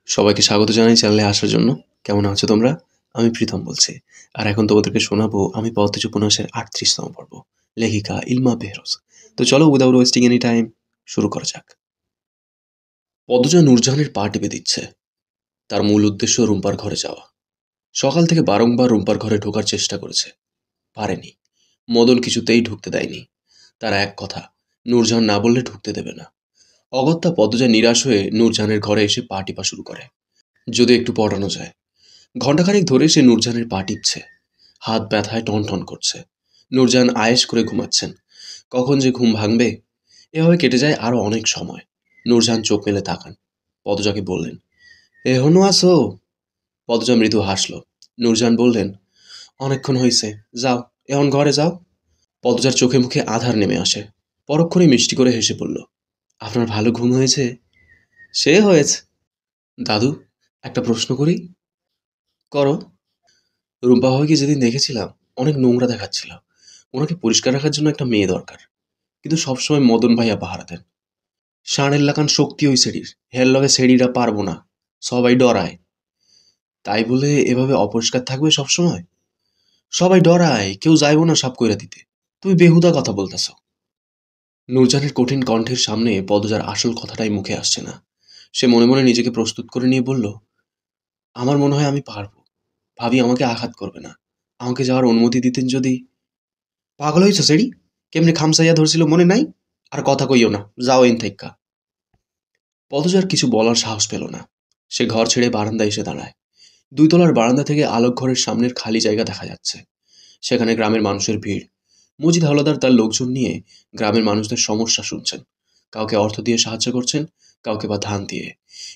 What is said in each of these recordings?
সবাইকে স্বাগত জানাই চ্যানেলে আসার জন্য। কেমন আছো তোমরা? আমি প্রীতম বলছি। আর এখন তোমাদেরকে শোনাবো আমি পথেজ উপন্যাসের ৩৮তম পর্ব। লেখিকা ইলমা বেহরোজ। তো চলো উইদাউট ওয়েস্টিং এনি টাইম শুরু করা যাক। পদজা নূরজাহানের পা টিপে দিচ্ছে। তার মূল উদ্দেশ্য রুম্পার ঘরে যাওয়া। সকাল থেকে বারংবার রুম্পার ঘরে ঢোকার চেষ্টা করেছে, পারেনি। মদন কিছুতেই ঢুকতে দেয়নি। তার এক কথা, নূরজাহান না বললে ঢুকতে দেবে না। অগত্যা পদজা নিরাশ হয়ে নূরজাহানের ঘরে এসে পা টিপা শুরু করে। যদি একটু পটানো যায়। ঘণ্টাখানেক ধরে সে নূরজাহানের পা টিপছে। হাত ব্যথায় টনটন করছে। নূরজাহান আয়েশ করে ঘুমাচ্ছেন। কখন যে ঘুম ভাঙবে, এভাবে কেটে যায় আরো অনেক সময়। নূরজাহান চোখ মেলে তাকান। পদজাকে বললেন, এখনো আসো? পদজা মৃদু হাসল। নূরজাহান বললেন, অনেকক্ষণ হয়েছে, যাও এখন ঘরে যাও। পদজার চোখে মুখে আধার নেমে আসে। পরক্ষণে মিষ্টি করে হেসে বলল, আপনার ভালো ঘুম হয়েছে? সে হয়েছে। দাদু, একটা প্রশ্ন করি? করো। রুম্পা ভাবিকে যেদিন দেখেছিলাম অনেক নোংরা দেখাচ্ছিল। ওনাকে পরিষ্কার রাখার জন্য একটা মেয়ে দরকার, কিন্তু সবসময় মদন ভাইয়া পাহারা দেন। ষাঁড়ের লাগান শক্তি ওই সেড়ির, হের লগে সেড়িরা পারবো না, সবাই ডরায়। তাই বলে এভাবে অপরিষ্কার থাকবে সবসময়? সবাই ডরায়, কেউ যাইব না সাপ কইরা দিতে। তুমি বেহুদা কথা বলতেছ। নূরজাহানের কঠিন কণ্ঠের সামনে পদজার আসল কথাটাই মুখে আসছে না। সে মনে মনে নিজেকে প্রস্তুত করে নিয়ে বলল, আমার মনে হয় আমি পারবো। ভাবি আমাকে আঘাত করবে না। আমাকে যাওয়ার অনুমতি দিতেন যদি। পাগল হইছ সেড়ি? কেমনে খামসাইয়া ধরছিল মনে নাই? আর কথা কইও না, যাও এন থাইক্কা। পদজার কিছু বলার সাহস পেল না। সে ঘর ছেড়ে বারান্দায় এসে দাঁড়ায়। ২ তলার বারান্দা থেকে আলোক ঘরের সামনের খালি জায়গা দেখা যাচ্ছে। সেখানে গ্রামের মানুষের ভিড়। মজিদ হাওলাদার তার লোকজন নিয়ে গ্রামের মানুষদের সমস্যা শুনছেন। কাউকে অর্থ দিয়ে সাহায্য করছেন, কাউকে বা ধান দিয়ে।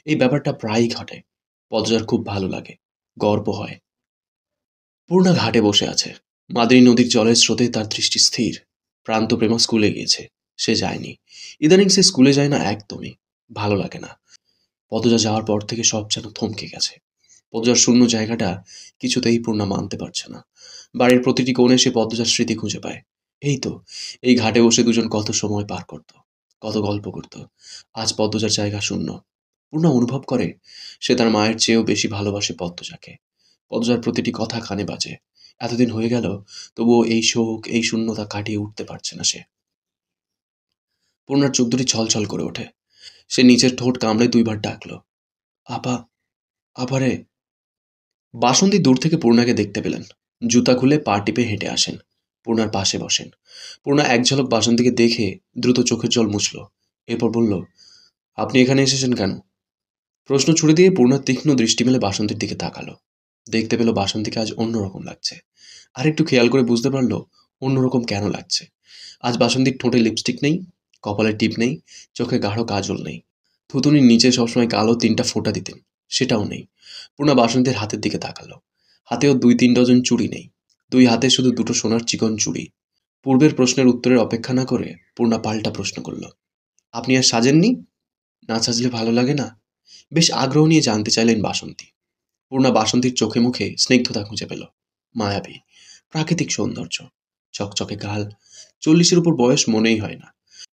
এই ব্যাপারটা প্রায়ই ঘটে। পদজার খুব ভালো লাগে, গর্ব হয়। পূর্ণা ঘাটে বসে আছে। মাদ্রি নদীর জলের স্রোতে তার দৃষ্টি স্থির। প্রান্তপ্রেমা স্কুলে গিয়েছে, সে যায়নি। ইদানিং সে স্কুলে যায় না একদমই। ভালো লাগে না। পদজা যাওয়ার পর থেকে সব যেন থমকে গেছে। পদজার শূন্য জায়গাটা কিছুতেই পূর্ণা মানতে পারছে না। বাড়ির প্রতিটি কোণে সে পদ্মজার স্মৃতি খুঁজে পায়। এই তো, এই ঘাটে বসে দুজন কত সময় পার করত, কত গল্প করত। আজ পদ্মজার জায়গা শূন্য। পূর্ণা অনুভব করে সে তার মায়ের চেয়েও বেশি ভালোবাসে পদ্মজাকে। পদ্মজার প্রতিটি কথা কানে বাজে। এতদিন হয়ে গেল, তবুও এই শোক, এই শূন্যতা কাটিয়ে উঠতে পারছে না সে। পূর্ণার চোখ দুটি ছলছল করে ওঠে। সে নিচের ঠোঁট কামড়ে ২ বার ডাকল, আপা, আপারে। বাসন্তী দূর থেকে পূর্ণাকে দেখতে পেলেন। জুতা খুলে পা টিপে হেঁটে আসেন। পূর্ণার পাশে বসেন। পূর্ণা এক ঝলক বাসন্তীকে দেখে দ্রুত চোখের জল মুছল। এরপর বলল, আপনি এখানে এসেছেন কেন? প্রশ্ন ছুড়ে দিয়ে পূর্ণার তীক্ষ্ণ দৃষ্টি মেলে বাসন্তীর দিকে তাকালো। দেখতে পেল বাসন্তীকে আজ অন্যরকম লাগছে। আর একটু খেয়াল করে বুঝতে পারল অন্যরকম কেন লাগছে। আজ বাসন্তীর ঠোঁটে লিপস্টিক নেই, কপালে টিপ নেই, চোখে গাঢ় কাজল নেই। থুতুনির নিচে সবসময় কালো ৩টা ফোঁটা দিতেন, সেটাও নেই। পূর্ণা বাসন্তীর হাতের দিকে তাকালো। হাতেও ২-৩ ডজন চুড়ি নেই। ২ হাতে শুধু ২টো সোনার চিকন চুড়ি। পূর্বের প্রশ্নের উত্তরের অপেক্ষা না করে পূর্ণা পাল্টা প্রশ্ন করল, আপনি আর সাজেননি? না সাজলে ভালো লাগে না? বেশ আগ্রহ নিয়ে জানতে চাইলেন বাসন্তী। পূর্ণা বাসন্তীর চোখে মুখে স্নিগ্ধতা খুঁজে পেল। মায়াবী, প্রাকৃতিক সৌন্দর্য, চকচকে গাল। ৪০-এর উপর বয়স মনেই হয় না।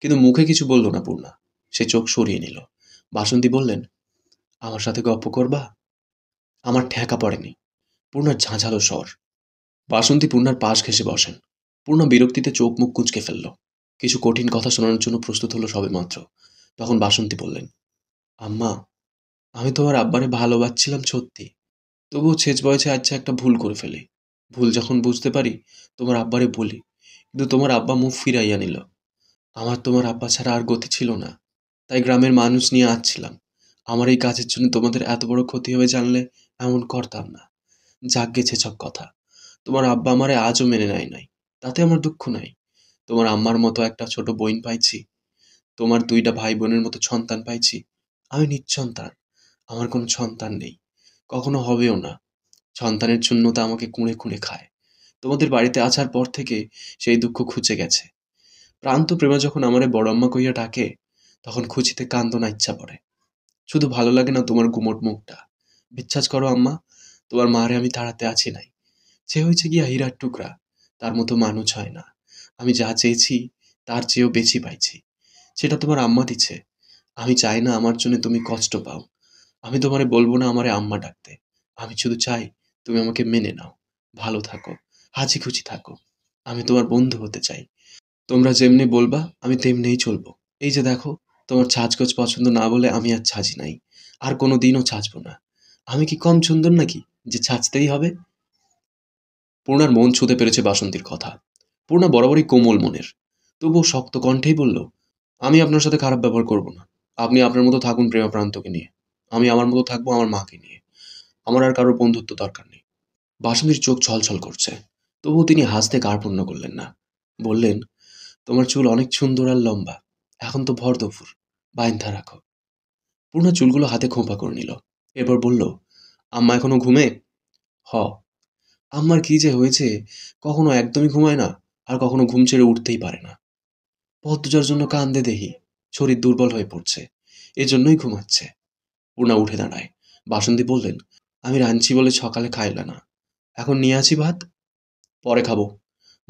কিন্তু মুখে কিছু বলল না পূর্ণা। সে চোখ সরিয়ে নিল। বাসন্তী বললেন, আমার সাথে গপ্প করবা? আমার ঠেকা পড়েনি। পূর্ণার ঝাঁঝালো স্বর। বাসন্তী পূর্ণার পাশ ঘেঁষে বসেন। পূর্ণা বিরক্তিতে চোখ মুখ কুঁচকে ফেলল। কিছু কঠিন কথা শোনানোর জন্য প্রস্তুত হলো সবেমাত্র। তখন বাসন্তী বললেন, আম্মা, আমি তোমার আব্বারে ভালোবাসছিলাম সত্যি। তবুও শেষ বয়সে আচ্ছা একটা ভুল করে ফেলি। ভুল যখন বুঝতে পারি তোমার আব্বারে বলি, কিন্তু তোমার আব্বা মুখ ফিরাইয়া নিল। আমার তোমার আব্বা ছাড়া আর গতি ছিল না। তাই গ্রামের মানুষ নিয়ে আসছিলাম। আমার এই কাজের জন্য তোমাদের এত বড় ক্ষতি হবে জানলে এমন করতাম না। যাক গেছে সব কথা। তোমার আব্বা আমারে আজও মেনে নেয় নাই, তাতে আমার দুঃখ নাই। তোমার আম্মার মতো একটা ছোট বোন পাইছি। তোমার ২টা ভাই বোনের মতো সন্তান পাইছি। আমি নিঃসন্তান। আমার কোনো সন্তান নেই, কখনো হবেও না। সন্তানের শূন্যতা আমাকে কুঁড়ে কুঁড়ে খায়। তোমাদের বাড়িতে আসার পর থেকে সেই দুঃখ ঘুচে গেছে। প্রান্ত প্রেমা যখন আমারে বড় আম্মা কইয়া ডাকে, তখন খুঁচিতে কান্দনা ইচ্ছা পড়ে। শুধু ভালো লাগে না তোমার গুমোট মুখটা। বিশ্বাস করো আম্মা, তোমার মারে আমি তাড়াতে আছি নাই। সে হয়েছে গিয়া হীরার টুকরা, তার মতো মানুষ হয় না। আমি যা চেয়েছি তার চেয়েও বেশি পাইছি। সেটা তোমার আম্মা দিচ্ছে। আমি চাই না আমার জন্য তুমি কষ্ট পাও। আমি তোমারে বলবো না আমারে আম্মা ডাকতে। আমি শুধু চাই তুমি আমাকে মেনে নাও, ভালো থাকো, হাসি-খুশি থাকো। আমি তোমার বন্ধু হতে চাই। তোমরা যেমনি বলবা আমি তেমনিই চলবো। এই যে দেখো, তোমার সাজগোজ পছন্দ না বলে আমি আর সাজি নাই। আর কোনোদিনও সাজবো না। আমি কি কম সুন্দর নাকি যে সাজতেই হবে? পূর্ণার মন ছুঁতে পেরেছে বাসন্তীর কথা। পূর্ণা বরাবরই কোমল মনের। তবুও শক্ত কণ্ঠেই বলল, আমি আপনার সাথে খারাপ ব্যবহার করব না। আপনি আপনার মতো থাকুন প্রেমাপ্রান্তকে নিয়ে। আমি আমার মতো থাকবো আমার মাকে নিয়ে। আমার আর কারোর বন্ধুত্ব দরকার নেই। বাসন্তীর চোখ ছলছল করছে। তবুও তিনি হাসতে কার্পণ্য করলেন না। বললেন, তোমার চুল অনেক সুন্দর আর লম্বা। এখন তো ভর দুপুর, বাইন্ধা রাখো। পূর্ণা চুলগুলো হাতে খোঁপা করে নিল। এরপর বলল, আম্মা এখনো ঘুমে? হ। আম্মার কি যে হয়েছে, কখনো একদমই ঘুমায় না, আর কখনো ঘুম ছেড়ে উঠতেই পারে না। পদ্মজার জন্য কান্দে দেহি, শরীর দুর্বল হয়ে পড়ছে, এজন্যই ঘুমাচ্ছে। পূর্ণা উঠে দাঁড়ায়। বাসন্তী বললেন, আমি রাঁধছি বলে সকালে খাইলা না, এখন নিয়ে আসি ভাত, পরে খাবো।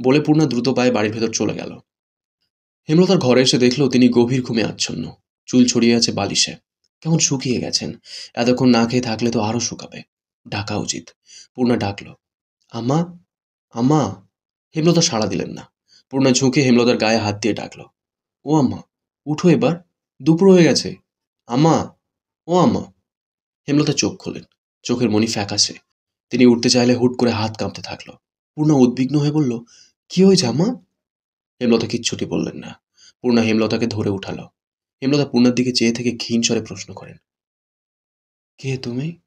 বলে পূর্ণা দ্রুত পায়ে বাড়ির ভেতর চলে গেল। হেমলতার ঘরে এসে দেখলো তিনি গভীর ঘুমে আচ্ছন্ন। চুল ছড়িয়ে আছে বালিশে, কেমন শুকিয়ে গেছেন। এতক্ষণ না খেয়ে থাকলে তো আরো শুকাবে। ডাকা উচিত। পূর্ণা ডাকলো, আম্মা, আম্মা। হেমলতা সাড়া দিলেন না। পূর্ণা ঝুঁকে হেমলতার গায়ে হাত দিয়ে ডাকলো, ও আম্মা, উঠো এবার, দুপুর হয়ে গেছে। আম্মা, ও আম্মা। হেমলতা চোখ খোলেন। চোখের মণি ফ্যাকাশে। তিনি উঠতে চাইলে হুট করে হাত কাঁপতে থাকলো। পূর্ণা উদ্বিগ্ন হয়ে বলল, কি হয়েছে আম্মা? হেমলতা কিচ্ছুটি বললেন না। পূর্ণা হেমলতাকে ধরে উঠালো। হেমলতা পূর্ণার দিকে চেয়ে থেকে ক্ষীণ স্বরে প্রশ্ন করেন, কে তুমি?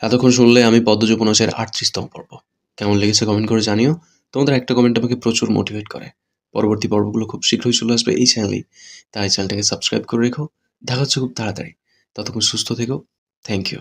এতক্ষণ শুনলে আমি পদ্মজ উপন্যাসের ৩৮তম পর্ব। কেমন লেগেছে কমেন্ট করে জানিও। তোমাদের একটা কমেন্ট আমাকে প্রচুর মোটিভেট করে। পরবর্তী পর্বগুলো খুব শীঘ্রই চলে আসবে এই চ্যানেলেই। তাই চ্যানেলটাকে সাবস্ক্রাইব করে রেখো। দেখা হচ্ছে খুব তাড়াতাড়ি। ততক্ষণ সুস্থ থেকো। Thank you.